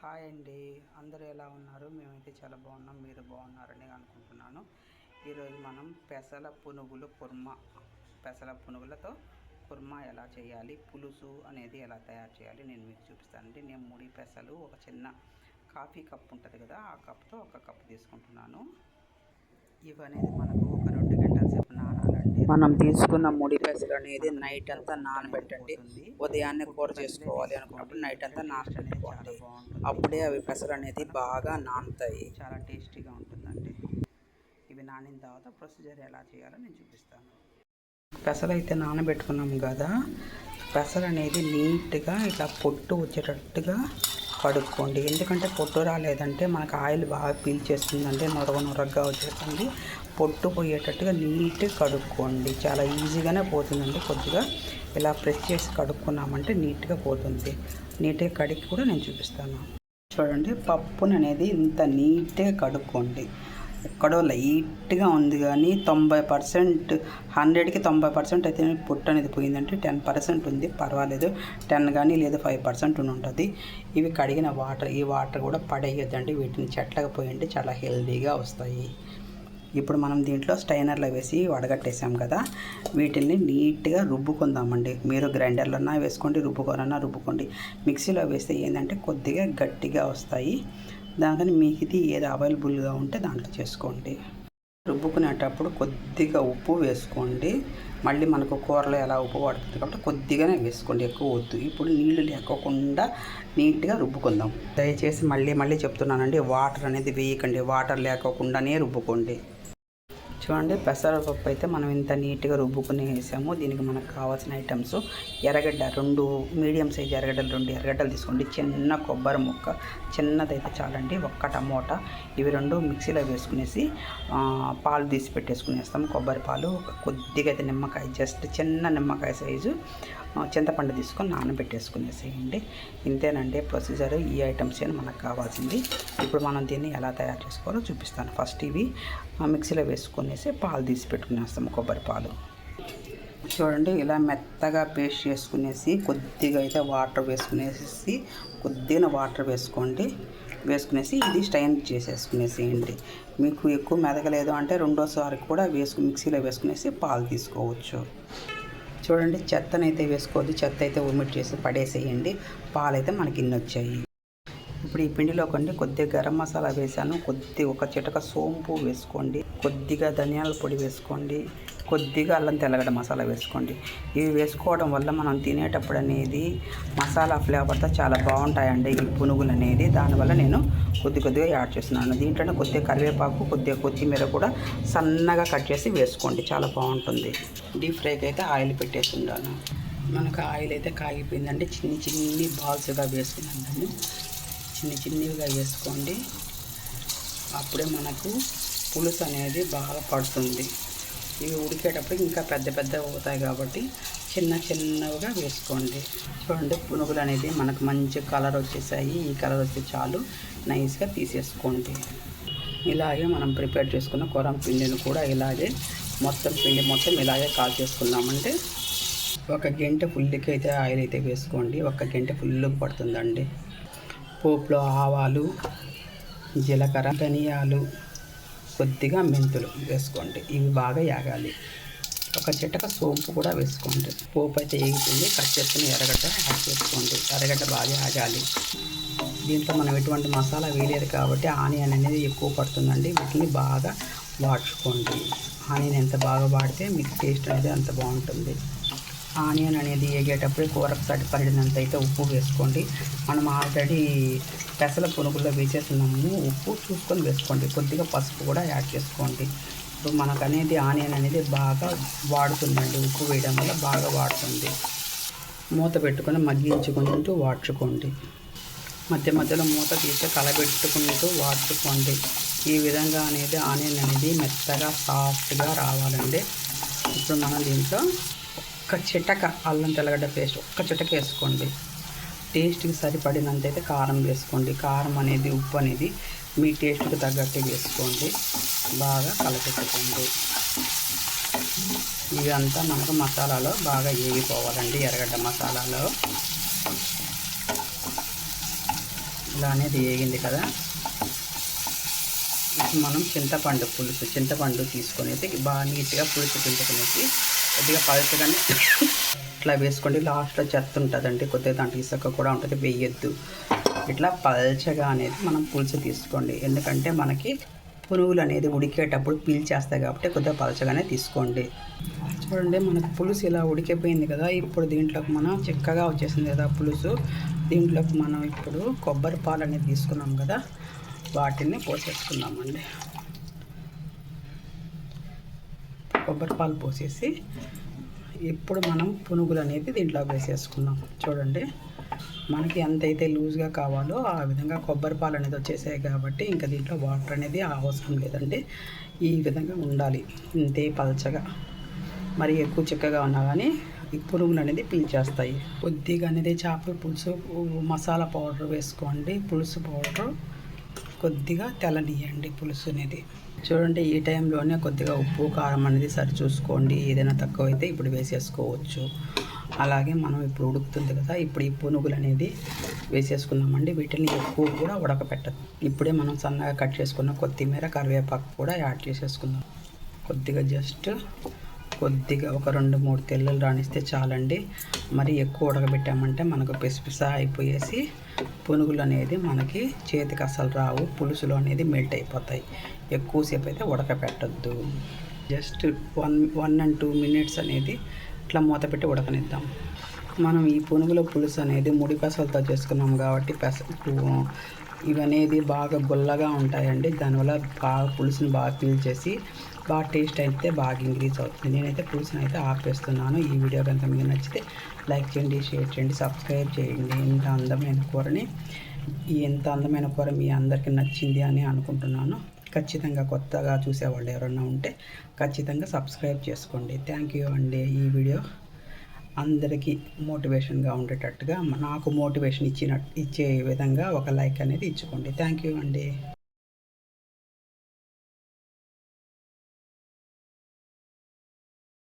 Hi అండి, అందరూ ఎలా ఉన్నారు? మేమైతే చాలా బాగున్నాం. మీరు బాగున్నారని అనుకుంటున్నాను. ఈరోజు మనం పెసల పునుగులతో కుర్మా ఎలా చేయాలి, పులుసు అనేది ఎలా తయారు చేయాలి నేను మీకు చూపిస్తానండి. నేను 3 పెసలు, ఒక చిన్న కాఫీ కప్ ఉంటుంది కదా, ఆ కప్తో ఒక కప్ తీసుకుంటున్నాను. ఇవనేది మనకు ఒక 2 గంటల సేపు నానాలండి. మనం తీసుకున్న 3 పెసలు అనేది నైట్ అంతా నానబెట్టండి. ఉదయాన్నే కూర చేసుకోవాలి అనుకున్నప్పుడు నైట్ అంతా నానబెట్టుకోండి. అప్పుడే అవి పెసలు అనేది బాగా నానుతాయి, చాలా టేస్టీగా ఉంటుందండి. ఇవి నానిన తర్వాత ప్రొసీజర్ ఎలా చేయాలో నేను చూపిస్తాను. పెసలు అయితే నానబెట్టుకున్నాము కదా, పెసలు అనేది నీట్గా ఇట్లా పొట్టు వచ్చేటట్టుగా కడుక్కోండి. ఎందుకంటే పొట్టు రాలేదంటే మనకు ఆయిల్ బాగా పీల్చేస్తుందంటే నొరగగా వచ్చేస్తుంది. పొట్టు పోయేటట్టుగా నీట్గా కడుక్కోండి. చాలా ఈజీగానే పోతుందండి. కొద్దిగా ఇలా ప్రెస్ చేసి కడుక్కున్నామంటే నీట్గా పోతుంది. నీట్గా కడిగి కూడా నేను చూపిస్తాను. చూడండి, పప్పును అనేది ఇంత నీట్గా కడుక్కోండి. ఎక్కడో లైట్గా ఉంది కానీ 90%, 100కి 90% అయితే పొట్టు అనేది పోయిందంటే 10% ఉంది, పర్వాలేదు. 10 కానీ లేదా 5% ఉంటుంది. ఇవి కడిగిన వాటర్, ఈ వాటర్ కూడా పడేయొద్దండి. వీటిని చెట్లకు పోయండి, చాలా హెల్తీగా వస్తాయి. ఇప్పుడు మనం దీంట్లో స్టైనర్లో వేసి వడగట్టేసాం కదా, వీటిని నీట్గా రుబ్బుకుందామండి. మీరు గ్రైండర్లోనా వేసుకోండి, రుబ్బుకోండి. మిక్సీలో వేస్తే ఏంటంటే కొద్దిగా గట్టిగా వస్తాయి. దానికని మీకు ఇది ఏది అవైలబుల్గా ఉంటే దాంట్లో చేసుకోండి. రుబ్బుకునేటప్పుడు కొద్దిగా ఉప్పు వేసుకోండి. మళ్ళీ మనకు కూరలో ఎలా ఉప్పు పడుతుంది కాబట్టి కొద్దిగానే వేసుకోండి, ఎక్కువ వద్దు. ఇప్పుడు నీళ్లు లేకోకుండా నీట్గా రుబ్బుకుందాం. దయచేసి మళ్ళీ చెప్తున్నానండి, వాటర్ అనేది వేయకండి. వాటర్ లేకోకుండానే రుబ్బుకోండి. చూడండి, పెసరపప్పు అయితే మనం ఇంత నీట్గా రుబ్బుకుని వేసాము. దీనికి మనకు కావాల్సిన ఐటమ్స్: ఎర్రగడ్డ 2 మీడియం సైజ్ ఎర్రగడ్డలు, 2 ఎర్రగడ్డలు తీసుకోండి. చిన్న కొబ్బరి ముక్క, చిన్నదైతే చాలండి. 1 టమోటా. ఇవి 2 మిక్సీలో వేసుకునేసి పాలు తీసి పెట్టేసుకునేస్తాము. కొబ్బరి పాలు, కొద్దిగా అయితే నిమ్మకాయ, జస్ట్ చిన్న నిమ్మకాయ సైజు చింతపండు తీసుకొని నానబెట్టేసుకునేసేయండి. ఇంతేనండి ప్రొసీజర్. ఈ ఐటమ్స్ అని మనకు కావాల్సింది. ఇప్పుడు మనం దీన్ని ఎలా తయారు చేసుకోవాలో చూపిస్తాను. ఫస్ట్ ఇవి మిక్సీలో వేసుకునేసి పాలు తీసి పెట్టుకునేస్తాము, కొబ్బరి పాలు. చూడండి, ఇలా మెత్తగా పేస్ట్ చేసుకునేసి కొద్దిగా అయితే వాటర్ వేసుకునేసి కొద్దిగా వాటర్ వేసుకునేసి ఇది స్టైన్ చేసేసుకునేసేయండి. మీకు ఎక్కువ మెదగలేదు అంటే రెండోసారి కూడా మిక్సీలో వేసుకునేసి పాలు తీసుకోవచ్చు. చూడండి, చెత్తనైతే వేసుకోవద్దు. చెత్త అయితే ఒమిట్ చేసి పడేసేయండి. పాలైతే మనకి ఇన్ని వచ్చాయి. ఇప్పుడు ఈ పిండిలో కొద్దిగా గరం మసాలా వేసాను, ఒక చిటక సోంపు వేసుకోండి, కొద్దిగా ధనియాల పొడి వేసుకోండి, కొద్దిగా అల్లం తెల్లగడ్డ మసాలా వేసుకోండి. ఇవి వేసుకోవడం వల్ల మనం తినేటప్పుడు అనేది మసాలా ఫ్లేవర్తో చాలా బాగుంటాయండి ఈ పునుగులు అనేది. దానివల్ల నేను కొద్దిగా యాడ్ చేస్తున్నాను. దీంట్లోనే కొద్దిగా కరివేపాకు, కొద్దిగా కొత్తిమీర కూడా సన్నగా కట్ చేసి వేసుకోండి, చాలా బాగుంటుంది. డీప్ ఫ్రైకి అయితే ఆయిల్ పెట్టేసి ఉండాను. మనకు ఆయిల్ అయితే కాగిపోయిందండి. చిన్ని బాల్స్గా వేసుకున్నాము. చిన్నవిగా వేసుకోండి. అప్పుడే మనకు పులుసు అనేది బాగా పడుతుంది. ఇవి ఉడికేటప్పుడు ఇంకా పెద్ద అవుతాయి కాబట్టి చిన్నవిగా వేసుకోండి. చూడండి, పునుగులు అనేది మనకు మంచి కలర్ వచ్చేసాయి. ఈ కలర్ వస్తే చాలు, నైస్గా తీసేసుకోండి. ఇలాగే మనం ప్రిపేర్ చేసుకున్న కొరం పిండిని కూడా ఇలాగే పిండి మొత్తం ఇలాగే కాల్ చేసుకున్నామంటే 1 గంట ఫుల్కి అయితే ఆయిల్ అయితే వేసుకోండి. 1 గంట ఫుల్గా పడుతుందండి. పోపులో ఆవాలు, జీలకర్ర, ధనియాలు, కొద్దిగా మెంతులు వేసుకోండి. ఇవి బాగా యాగాలి. 1 చిటక సోంపు కూడా వేసుకోండి. పోపు అయితే వేగుతుంది. కట్ చేసుకుని ఎర్రగడ్డ యాడ్ చేసుకోండి. ఎర్రగడ్డ బాగా యాగాలి. దీంట్లో మనం ఎటువంటి మసాలా వేయలేదు కాబట్టి ఆనియన్ అనేది ఎక్కువ పడుతుందండి. వీటిని బాగా వాడుకోండి. ఆనియన్ ఎంత బాగా వాడితే మీకు టేస్ట్ అనేది అంత బాగుంటుంది. ఆనియన్ అనేది వేగేటప్పుడు కూరకు సరిపడినంత అయితే ఉప్పు వేసుకోండి. మనం ఆల్రెడీ పెసల పునుగుల్లో వేసేస్తున్నాము. ఉప్పు చూసుకొని వేసుకోండి. కొద్దిగా పసుపు కూడా యాడ్ చేసుకోండి. ఇప్పుడు మనకు అనేది ఆనియన్ అనేది బాగా వాడుతుందండి. ఉప్పు వేయడం వల్ల బాగా వాడుతుంది. మూత పెట్టుకొని మగ్గించుకుంటూ వాడుకోండి. మధ్యలో మూత తీస్తే కలబెట్టుకుంటూ వాడుకోండి. ఈ విధంగా అనేది ఆనియన్ అనేది మెత్తగా సాఫ్ట్గా రావాలండి. ఇప్పుడు మనం దీంట్లో 1 చిటక అల్లం తెల్లగడ్డ పేస్ట్ 1 చిటక వేసుకోండి. టేస్ట్కి సరిపడినంత అయితే కారం వేసుకోండి. కారం అనేది, ఉప్పు అనేది మీ టేస్ట్కి తగ్గట్టు వేసుకోండి. బాగా కలపెట్టుకోండి. ఇదంతా మనకు మసాలాలో బాగా వేగిపోవాలండి. ఎర్రగడ్డ మసాలాలో ఇలా అనేది వేగింది కదా. ఇప్పుడు మనం చింతపండు తీసుకునేది బాగా నీట్గా పులుసు పిండుకునేసి కొద్దిగా పలచగానే ఇట్లా వేసుకోండి. లాస్ట్లో చెత్త ఉంటుందండి, కొద్దిగా దాంట్లో ఇసుక కూడా ఉంటుంది, వేయొద్దు. ఇట్లా పలచగా అనేది మనం పులుసు తీసుకోండి, ఎందుకంటే మనకి పునుగులు అనేది ఉడికేటప్పుడు పీల్చేస్తాయి కాబట్టి కొద్దిగా పలచగానే తీసుకోండి. చూడండి, మనకు పులుసు ఇలా ఉడికిపోయింది కదా. ఇప్పుడు దీంట్లోకి మనం చిక్కగా వచ్చేసింది కదా పులుసు. దీంట్లోకి మనం ఇప్పుడు కొబ్బరి పాలు అనేది తీసుకున్నాం కదా, వాటిని పోసేసుకున్నామండి. కొబ్బరి పాలు పోసేసి ఇప్పుడు మనం పునుగులు అనేది దీంట్లో వేసేసుకున్నాం. చూడండి, మనకి ఎంతైతే లూజ్గా కావాలో ఆ విధంగా కొబ్బరి పాలు అనేది వచ్చేసాయి కాబట్టి ఇంకా దీంట్లో వాటర్ అనేది అవసరం లేదండి. ఈ విధంగా ఉండాలి, ఇంతే పలచగా. మరి ఎక్కువ చిక్కగా ఉన్నా కానీ ఈ పునుగులు అనేది పీల్చేస్తాయి. కొద్దిగా అనేది చేపల పులుసు మసాలా పౌడర్ వేసుకోండి, పులుసు పౌడర్ కొద్దిగా తెల్లనియండి పులుసు అనేది. చూడండి, ఈ టైంలోనే కొద్దిగా ఉప్పు కారం అనేది సరి చూసుకోండి. ఏదైనా తక్కువైతే ఇప్పుడు వేసేసుకోవచ్చు. అలాగే మనం ఇప్పుడు ఉడుకుతుంది కదా, ఇప్పుడు ఈ పునుగులు అనేది వేసేసుకున్నామండి. వీటిని ఎక్కువ కూడా ఉడకపెట్టదు. ఇప్పుడే మనం సన్నగా కట్ చేసుకున్న కొత్తిమీర కరివేపాకు కూడా యాడ్ చేసేసుకుందాం. కొద్దిగా ఒక 2-3 తెల్లలు రాణిస్తే చాలండి. మరి ఎక్కువ ఉడకబెట్టామంటే మనకు పిసపిసా అయిపోయేసి పునుగులు అనేది మనకి చేతికి అసలు రావు, పులుసులో అనేది మెల్ట్ అయిపోతాయి. ఎక్కువసేపు అయితే ఉడకపెట్టద్దు. జస్ట్ 1 and 2 minutes అనేది ఇట్లా మూత పెట్టి ఉడకనిద్దాం. మనం ఈ పునుగుల పులుసు అనేది ముడి పెసలతో చేసుకున్నాం కాబట్టి ఇవనేది బాగా గుల్లగా ఉంటాయండి. దానివల్ల బాగా పులుసుని బాగా పీల్చేసి బాగా టేస్ట్ అయితే బాగా ఇంక్రీజ్ అవుతుంది. నేనైతే పులుసుని అయితే ఆపేస్తున్నాను. ఈ వీడియో కనుక మీకు నచ్చితే లైక్ చేయండి, షేర్ చేయండి, సబ్స్క్రైబ్ చేయండి. ఇంత అందమైన కూర మీ అందరికీ నచ్చింది అని అనుకుంటున్నాను. ఖచ్చితంగా కొత్తగా చూసేవాళ్ళు ఎవరన్నా ఉంటే ఖచ్చితంగా సబ్స్క్రైబ్ చేసుకోండి. థ్యాంక్ యూ అండి. ఈ వీడియో అందరికీ మోటివేషన్గా ఉండేటట్టుగా, నాకు మోటివేషన్ ఇచ్చే విధంగా ఒక లైక్ అనేది ఇచ్చుకోండి. థ్యాంక్ యూ అండి.